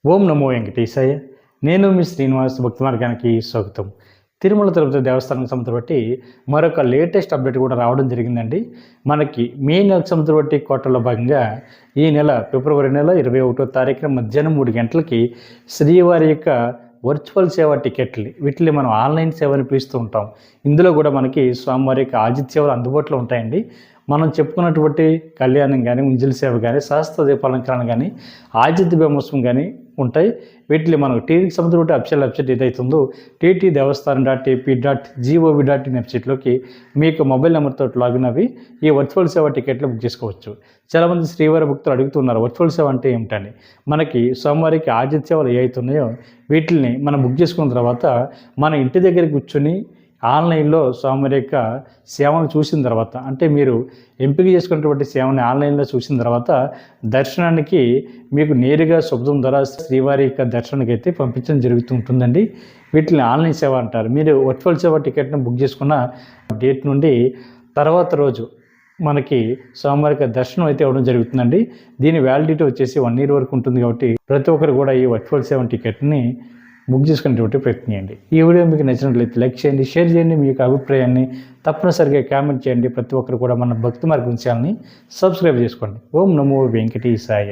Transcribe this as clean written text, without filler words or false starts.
ఓం నమో వెంకటేశాయ. నేను మీ శ్రీనివాస్. భక్తి మార్గానికి స్వాగతం. తిరుమల తిరుపతి దేవస్థానం సంబంధించి బట్టి మరొక లేటెస్ట్ అప్డేట్ కూడా రావడం జరిగిందండి. మనకి మే నెలకు సంబంధించి బట్టి కోటలో భాగంగా ఈ నెల ఫిబ్రవరి నెల 21వ తారీఖున మధ్యాహ్నం 3 గంటలకి శ్రీవారి యొక్క వర్చువల్ సేవ టికెట్లు వీటిని మనం ఆన్లైన్ సేవని పిలుస్తూ ఉంటాం. ఇందులో కూడా మనకి స్వామివారి యొక్క ఆజిత్ సేవలు అందుబాటులో ఉంటాయండి. మనం చెప్పుకున్నటువంటి కళ్యాణం కానీ, ఉంజలి సేవ కానీ, సహస్ర దీపాలంకరణ కానీ, ఆజిత్ బ్రహ్మోత్సవం కానీ ఉంటాయి. వీటిని మనం టీవీకి సంబంధించిన అఫీషియల్ వెబ్సైట్ ఏదైతుందో ttdevaస్థానం.ap.gov.in వెబ్సైట్లోకి మీకు మొబైల్ నెంబర్తో లాగిన్ అవి ఈ వర్చువల్ సేవ టికెట్లు బుక్ చేసుకోవచ్చు. చాలామంది శ్రీవారి భక్తులు అడుగుతున్నారు వర్చువల్ సేవ అంటే ఏమిటని. మనకి సోమవారికి ఆజిత్ సేవలు ఏ అవుతున్నాయో వీటిని మనం బుక్ చేసుకున్న తర్వాత మన ఇంటి దగ్గర కూర్చొని ఆన్లైన్లో స్వామివారి యొక్క సేవను చూసిన తర్వాత, అంటే మీరు ఎంపిక చేసుకున్నటువంటి సేవని ఆన్లైన్లో చూసిన తర్వాత దర్శనానికి మీకు నేరుగా శుభ్రం ద్వారా శ్రీవారి యొక్క దర్శనానికి అయితే పంపించడం జరుగుతూ ఉంటుందండి. వీటిని ఆన్లైన్ సేవ అంటారు. మీరు వర్చువల్ సేవ టికెట్ను బుక్ చేసుకున్న డేట్ నుండి తర్వాత రోజు మనకి స్వామివారి యొక్క దర్శనం అయితే ఇవ్వడం జరుగుతుందండి. దీని వ్యాలిడిటీ వచ్చేసి 1 year వరకు ఉంటుంది. కాబట్టి ప్రతి ఒక్కరు కూడా ఈ వర్చువల్ సేవ టికెట్ని బుక్ చేసుకునేటువంటి ప్రయత్నం చేయండి. ఈ వీడియో మీకు నచ్చినట్లయితే లైక్ చేయండి, షేర్ చేయండి. మీ యొక్క అభిప్రాయాన్ని తప్పనిసరిగా కామెంట్ చేయండి. ప్రతి ఒక్కరు కూడా మన భక్తి మార్గం ఛానల్ని సబ్స్క్రైబ్ చేసుకోండి. ఓం నమో వెంకటేశాయ.